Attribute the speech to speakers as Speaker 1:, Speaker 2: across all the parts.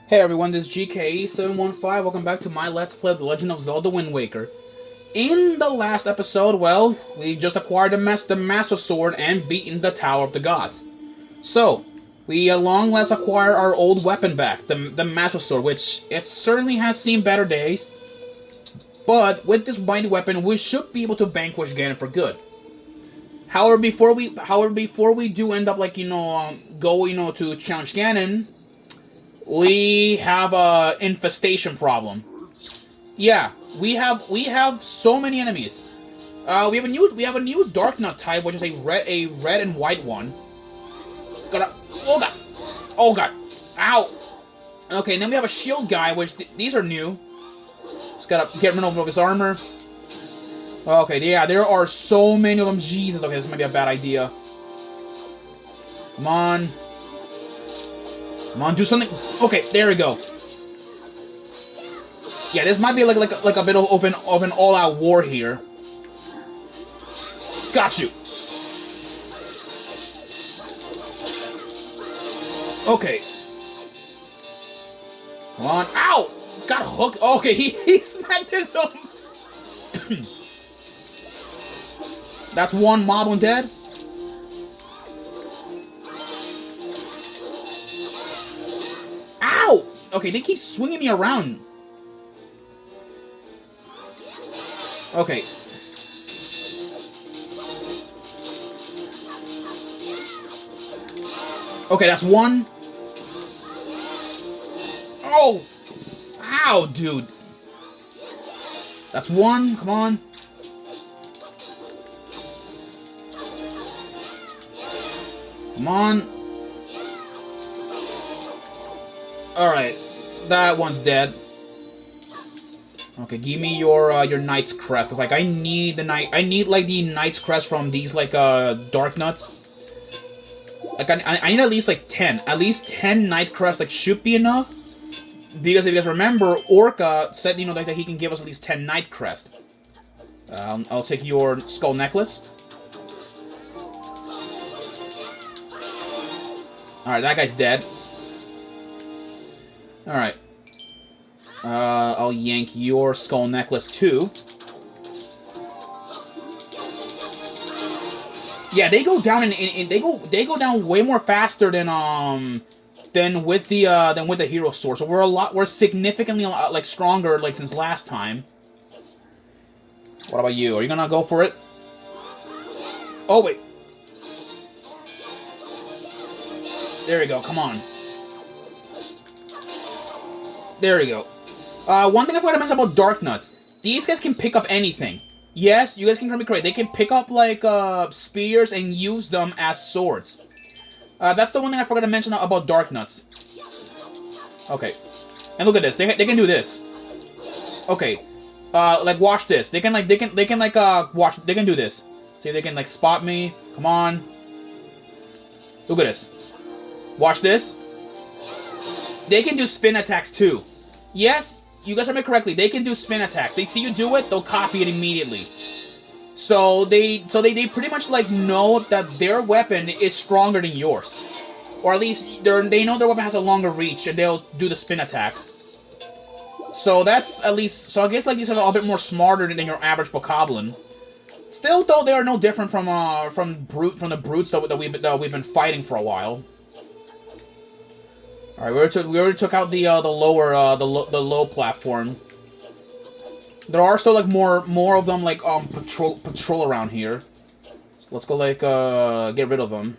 Speaker 1: Hey everyone, this is GKE715. Welcome back to my Let's Play of The Legend of Zelda Wind Waker. In the last episode, well, we just acquired the Master Sword and beaten the Tower of the Gods. So, we long last acquire our old weapon back, the Master Sword, which it certainly has seen better days. But with this mighty weapon, we should be able to vanquish Ganon for good. However, before we do end up to challenge Ganon, we have a infestation problem. Yeah, we have so many enemies. We have a new Dark Nut type, which is a red and white one. Oh god, oh god, ow. Okay, and then we have a shield guy, which these are new. Just gotta get rid of his armor. Okay, yeah, there are so many of them. Jesus, okay, this might be a bad idea. Come on. Come on, do something. Okay, there we go. Yeah, this might be like a bit of an all-out war here. Got you. Okay. Come on. Ow! Got hooked. Okay, he smacked his own. That's one moblin dead. Ow! Okay, they keep swinging me around. Okay. Okay, that's one. Oh! Ow, dude. That's one. Come on. Come on. Alright. That one's dead. Okay, give me your Knight's Crest, because like I need the Knight's Crest from these Dark Nuts. Like I need at least like 10. At least 10 Knight Crest should be enough. Because if you guys remember, Orca said that he can give us at least 10 Knight Crest. I'll take your Skull Necklace. Alright, that guy's dead. Alright. I'll yank your Skull Necklace too. Yeah, they go down they go down way more faster than with the Hero Sword. So we're significantly stronger since last time. What about you? Are you gonna go for it? Oh wait. There we go. Come on. There we go. One thing I forgot to mention about Dark Nuts. These guys can pick up anything. Yes, you guys can hear me correct. They can pick up, spears and use them as swords. That's the one thing I forgot to mention about Dark Nuts. Okay. And look at this. They can do this. Okay. Watch this. They can do this. See if they can, spot me. Come on. Look at this. Watch this. They can do spin attacks, too. Yes, you guys heard me correctly. They can do spin attacks. They see you do it, they'll copy it immediately. So they pretty much know that their weapon is stronger than yours, or at least they know their weapon has a longer reach, and they'll do the spin attack. So that's at least. So I guess these are a little bit more smarter than your average bokoblin. Still, though, they are no different from the brutes that we've been fighting for a while. All right, we already took out the low platform. There are still more of them patrol around here. So let's go get rid of them.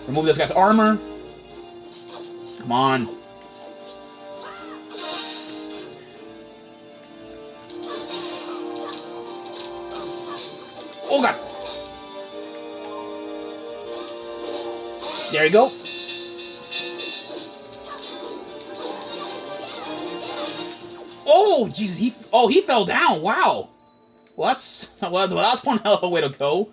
Speaker 1: Remove this guy's armor. Come on. Oh god. There you go. Oh, Jesus, he fell down. Wow. Well, that's one hell of a way to go.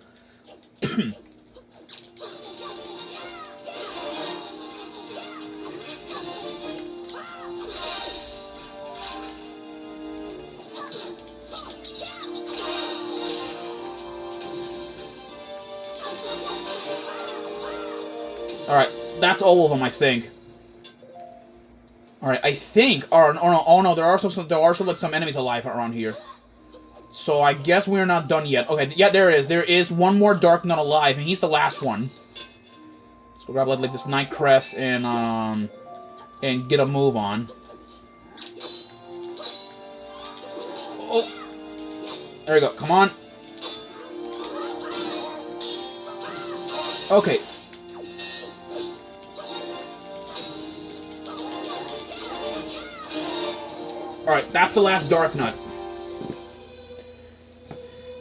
Speaker 1: Alright, that's all of them, I think. Alright, I think... Oh no, there are still like, some enemies alive around here. So I guess we're not done yet. Okay, yeah, there is. There is one more Dark Nut alive, and he's the last one. Let's go grab like this Night Crest and get a move on. Oh! There we go, come on. Okay. Alright, that's the last Dark Nut.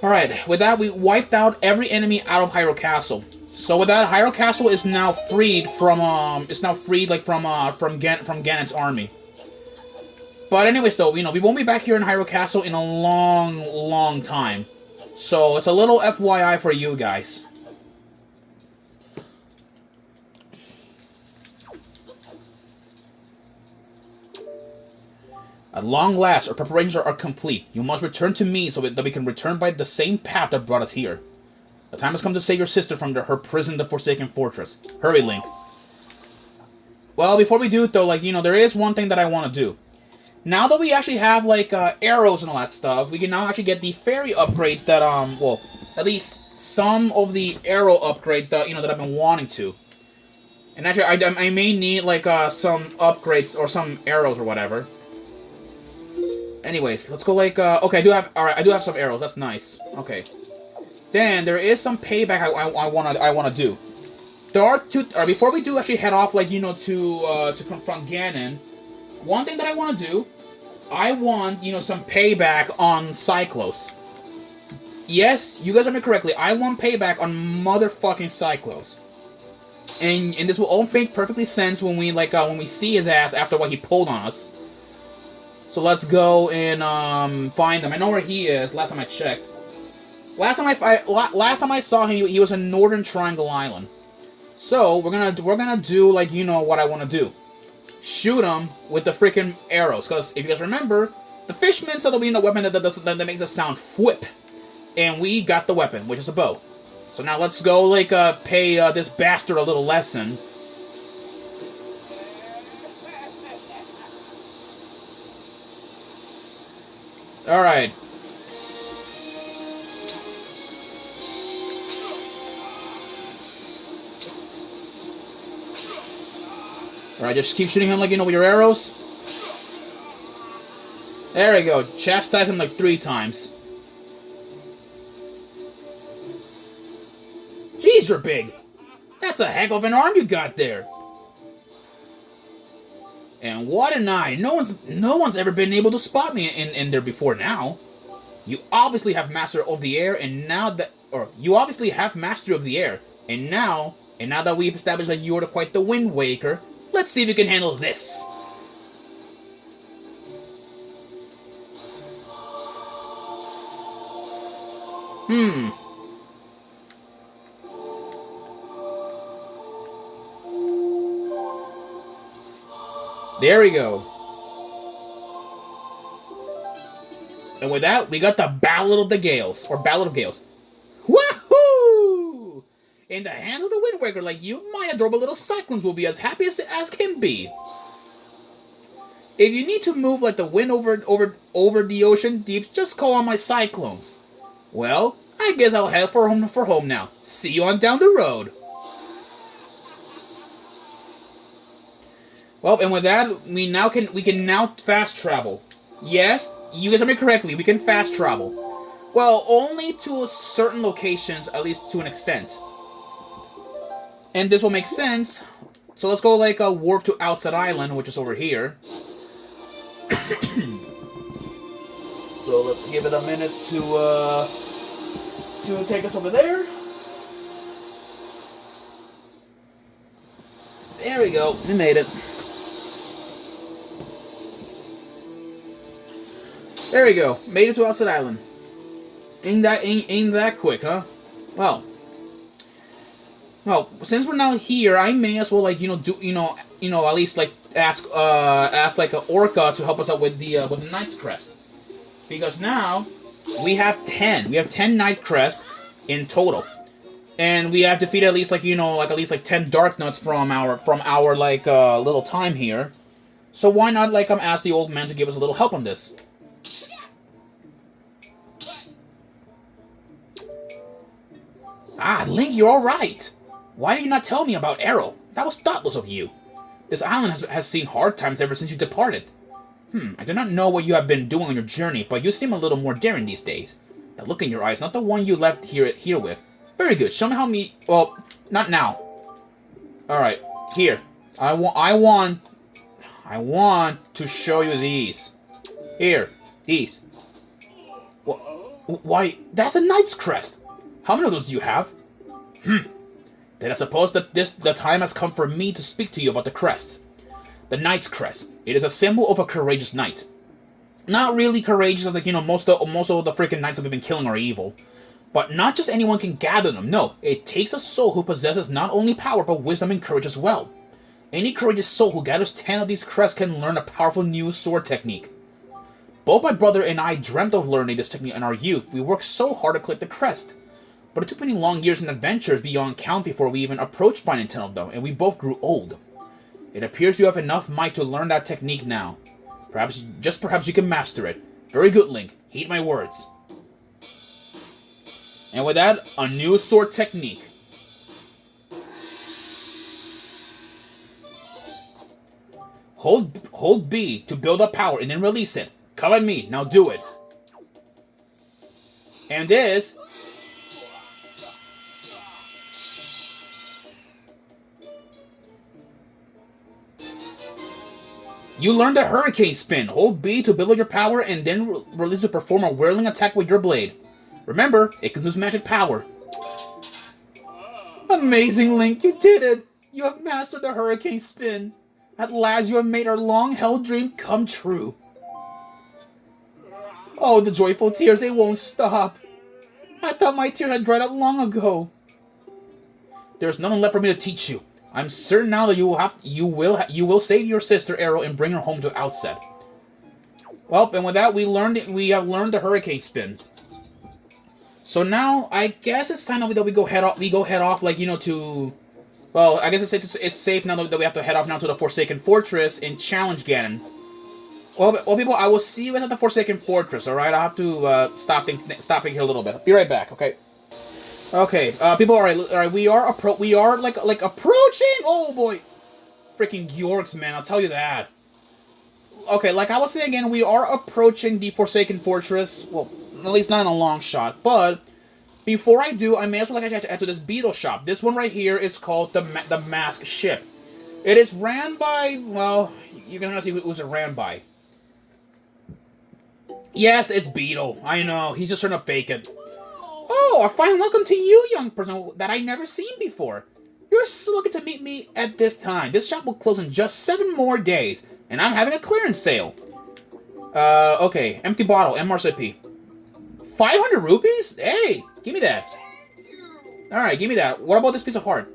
Speaker 1: Alright, with that, we wiped out every enemy out of Hyrule Castle. So with that, Hyrule Castle is now freed from, from Ganon's army. But anyways, though, you know, we won't be back here in Hyrule Castle in a long, long time. So it's a little FYI for you guys. At long last, our preparations are complete. You must return to me so that we can return by the same path that brought us here. The time has come to save your sister from her prison, the Forsaken Fortress. Hurry, Link. Well, before we do it, though, like, you know, there is one thing that I want to do. Now that we actually have, like, arrows and all that stuff, we can now actually get the fairy upgrades that, well, at least some of the arrow upgrades that, you know, that I've been wanting to. And actually, I may need, like, some upgrades or some arrows or whatever. Anyways, let's go like, okay, I do have some arrows, that's nice. Okay. Then, there is some payback I wanna do. There are before we do actually head off, like, you know, to confront Ganon, one thing that I wanna do, I want, you know, some payback on Cyclos. Yes, you guys heard me correctly, I want payback on motherfucking Cyclos. And this will all make perfectly sense when we, like, when we see his ass after what he pulled on us. So let's go and find him. I know where he is. Last time I checked. Last time I saw him, he was in Northern Triangle Island. So we're gonna do like, you know what I want to do. Shoot him with the freaking arrows. Because if you guys remember, the fishman said that we need a weapon that makes a sound whip, and we got the weapon, which is a bow. So now let's go like pay this bastard a little lesson. Alright. Alright, just keep shooting him like, you know, with your arrows. There we go. Chastise him like 3 times. Jeez, you're big. That's a heck of an arm you got there. And what an eye. No one's ever been able to spot me in there before now. You obviously have mastery of the air, and now that you obviously have mastery of the air, and now that we've established that you are quite the Wind Waker, let's see if you can handle this. There we go. And with that, we got the Ballad of the Gales, or Ballad of Gales. Woohoo! In the hands of the Wind Waker like you, my adorable little cyclones will be as happy as can be. If you need to move like the wind over the ocean deep, just call on my cyclones. Well, I guess I'll head for home now. See you on down the road. Well, and with that, we can now fast travel. Yes, you guys heard me correctly, we can fast travel. Well, only to certain locations, at least to an extent. And this will make sense. So let's go like warp to Outside Island, which is over here. So let's give it a minute to take us over there. There we go, we made it. There we go. Made it to Outside Island. Ain't that quick, huh? Well, since we're now here, I may as well like at least like ask like an Orca to help us out with the Knight's Crest, because now we have 10. We have 10 Knight Crest in total, And we have defeated at least like, at least like 10 Dark Nuts from our like little time here. So why not like ask the old man to give us a little help on this? Ah, Link, you're all right. Why did you not tell me about Arrow? That was thoughtless of you. This island has seen hard times ever since you departed. I do not know what you have been doing on your journey, but you seem a little more daring these days. That look in your eyes, not the one you left here with. Very good. Show me how me. Well, not now. All right, here. I want to show you these. Here, these. Why? That's a knight's crest. How many of those do you have? Then I suppose that the time has come for me to speak to you about the crest. The knight's crest. It is a symbol of a courageous knight. Not really courageous, like most of the freaking knights that we've been killing are evil. But not just anyone can gather them. No, it takes a soul who possesses not only power but wisdom and courage as well. Any courageous soul who gathers 10 of these crests can learn a powerful new sword technique. Both my brother and I dreamt of learning this technique in our youth. We worked so hard to collect the crest. But it took many long years and adventures beyond count before we even approached finding 10 of them, and we both grew old. It appears you have enough might to learn that technique now. Perhaps you can master it. Very good, Link. Heed my words. And with that, a new sword technique. Hold B to build up power and then release it. Come at me. Now do it. And this... You learned the Hurricane Spin. Hold B to build up your power and then release to perform a whirling attack with your blade. Remember, it consumes magic power. Amazing, Link, you did it! You have mastered the Hurricane Spin. At last you have made our long-held dream come true. Oh, the joyful tears, they won't stop. I thought my tears had dried up long ago. There's nothing left for me to teach you. I'm certain now that you will save your sister Arrow and bring her home to Outset. Well, and with that we have learned the Hurricane Spin. So now I guess it's time that we go head off like to. Well, I guess it's safe now that we have to head off now to the Forsaken Fortress and challenge Ganon. Well, people, I will see you at the Forsaken Fortress. All right, I have to stop here a little bit. Be right back. Okay. Okay, people. All right. We are like approaching. Oh boy, freaking Georgs, man. I'll tell you that. Okay, like I was saying again, we are approaching the Forsaken Fortress. Well, at least not in a long shot. But before I do, I may as well like to add to this beetle shop. This one right here is called the Mask Ship. It is ran by, well, you can see who's it ran by. Yes, it's Beetle. I know, he's just trying to fake it. Oh, a fine welcome to you, young person that I've never seen before. You're so lucky to meet me at this time. This shop will close in just 7 more days, and I'm having a clearance sale. Okay, empty bottle, MRCP. 500 rupees? Hey, give me that. Alright, give me that. What about this piece of heart?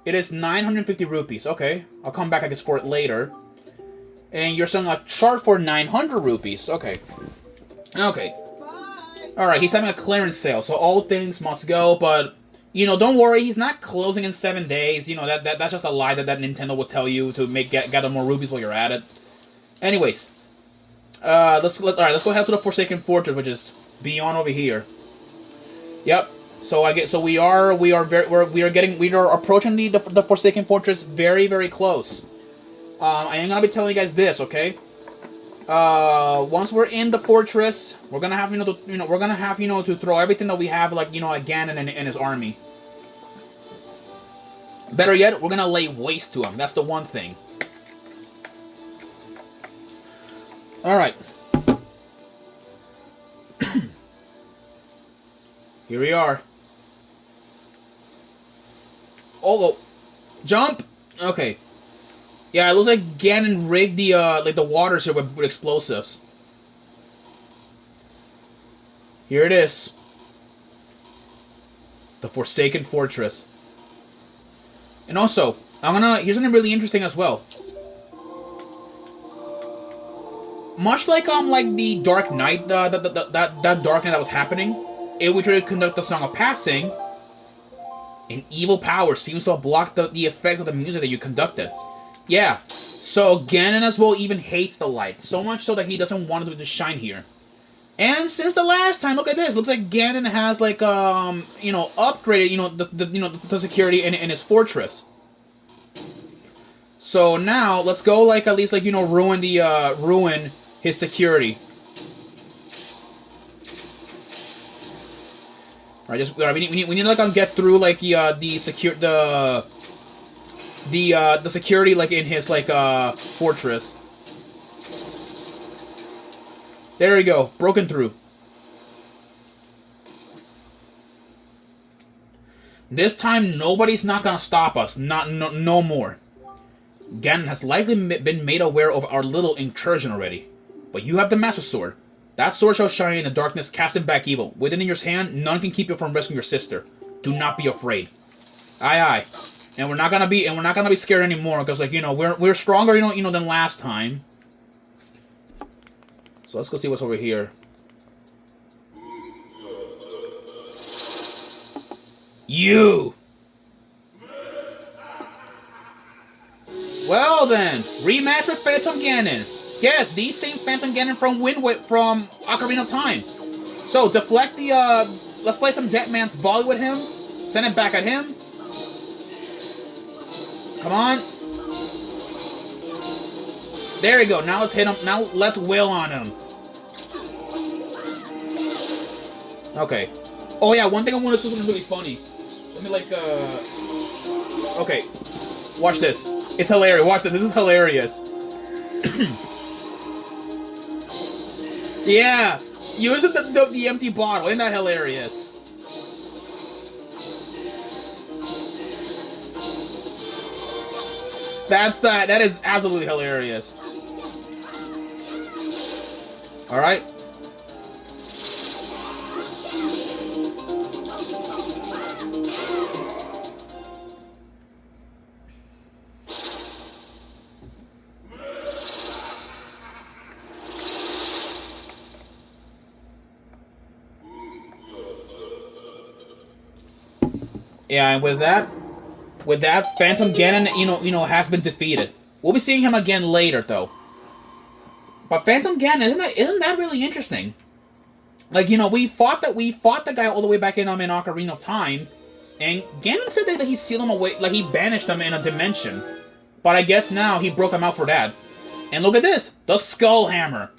Speaker 1: It is 950 rupees. Okay, I'll come back, I guess, for it later. And you're selling a chart for 900 rupees. Okay. Okay. Alright, he's having a clearance sale, so all things must go, but, don't worry, he's not closing in 7 days. That's just a lie that Nintendo will tell you to gather more rupees while you're at it. Anyways. Let's go head to the Forsaken Fortress, which is beyond over here. Yep. So we are approaching the Forsaken Fortress very, very close. I am gonna be telling you guys this, okay? Once we're in the fortress, we're gonna have to throw everything that we have, like at Ganon and his army. Better yet, we're gonna lay waste to him. That's the one thing. All right. Here we are. Oh, jump. Okay. Yeah, it looks like Ganon rigged the waters here with explosives. Here it is. The Forsaken Fortress. And also, here's something really interesting as well. Much like the Dark Knight, that Dark Knight that was happening, in which we conduct the Song of Passing. An evil power seems to have blocked the effect of the music that you conducted. Yeah, so Ganon as well even hates the light, so much so that he doesn't want it to shine here. And since the last time, look at this. Looks like Ganon has like upgraded the security in his fortress. So now let's go like at least like ruin his security. All right, we need to like get through like the security like in his like fortress. There we go, broken through. This time nobody's not gonna stop us. No more. Ganon has likely been made aware of our little incursion already. But you have the Master Sword. That sword shall shine in the darkness, casting back evil. With it in your hand, none can keep you from rescuing your sister. Do not be afraid. Aye, aye. And we're not gonna be scared anymore because like we're stronger than last time. So let's go see what's over here. You. Well then, rematch with Phantom Ganon. Yes, the same Phantom Ganon from from Ocarina of Time. So deflect the let's play some Dead Man's volley with him. Send it back at him. Come on. There we go. Now let's hit him. Now let's wail on him. Okay. Oh yeah, one thing I want to show something really funny. Let me like okay. Watch this. It's hilarious. Watch this. This is hilarious. Yeah. Using the empty bottle. Isn't that hilarious? That is absolutely hilarious. Alright. Yeah, and with that, Phantom Ganon, has been defeated. We'll be seeing him again later, though. But Phantom Ganon, isn't that really interesting? Like, we fought the guy all the way back in Ocarina of Time, and Ganon said that he sealed him away, like he banished him in a dimension. But I guess now he broke him out for that. And look at this, the Skull Hammer.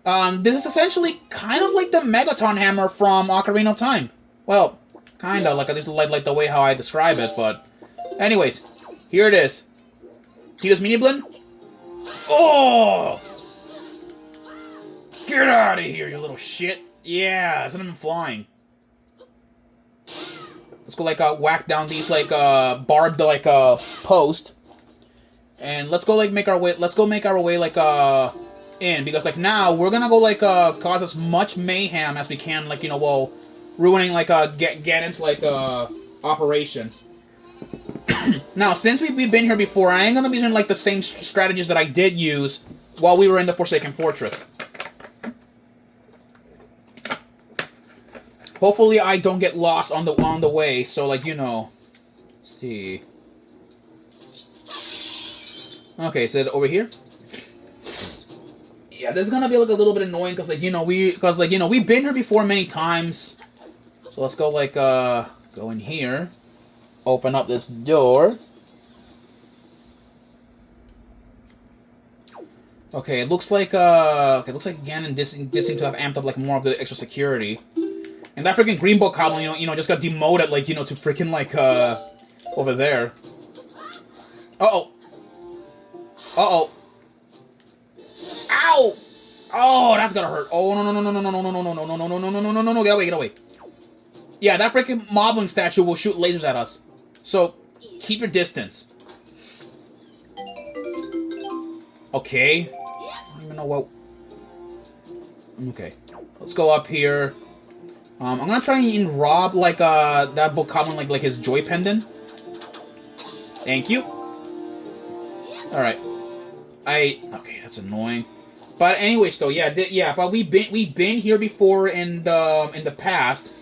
Speaker 1: This is essentially kind of like the Megaton Hammer from Ocarina of Time. Well, kinda, like at least like the way how I describe it, but anyways, here it is. See this mini blend? Oh! Get out of here, you little shit. Yeah, send him flying. Let's go like whack down these like barbed like post. And let's go like make our way like in, because like now we're gonna go like cause as much mayhem as we can, like while ruining like Ganon's like operations. Now, since we've been here before, I ain't gonna be using like the same strategies that I did use while we were in the Forsaken Fortress. Hopefully, I don't get lost on the way. So, like let's see. Okay, is it over here? Yeah, this is gonna be like a little bit annoying because we've been here before many times. So let's go like go in here. Open up this door. Okay, it looks like Ganon did seem to have amped up like more of the extra security. And that freaking green book goblin, just got demoted like, to freaking like over there. Uh-oh. Uh-oh. Ow! Oh, that's gonna hurt. Oh, no, no, no, no, no, no, no, no, no, no, no, no, no, no, no, no, no, no, get away, get away. Yeah, that freaking moblin statue will shoot lasers at us. So, keep your distance. Okay. I don't even know what... Okay. Let's go up here. I'm gonna try and rob, like, that book goblin, like his joy pendant. Thank you. Alright. Okay, that's annoying. But anyways, though, yeah, but we've been here before in the past.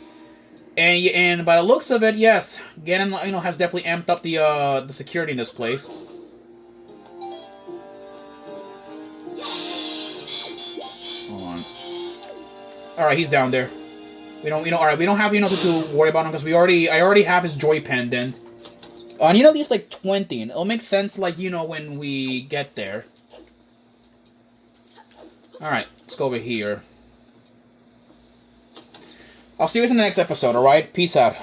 Speaker 1: And by the looks of it, yes, Ganon, you know, has definitely amped up the security in this place. Hold on. All right, he's down there. All right, we don't have to worry about him because I already have his joy pendant. I need at least like 20, and it'll make sense, like, you know, when we get there. All right, let's go over here. I'll see you guys in the next episode. All right, peace out.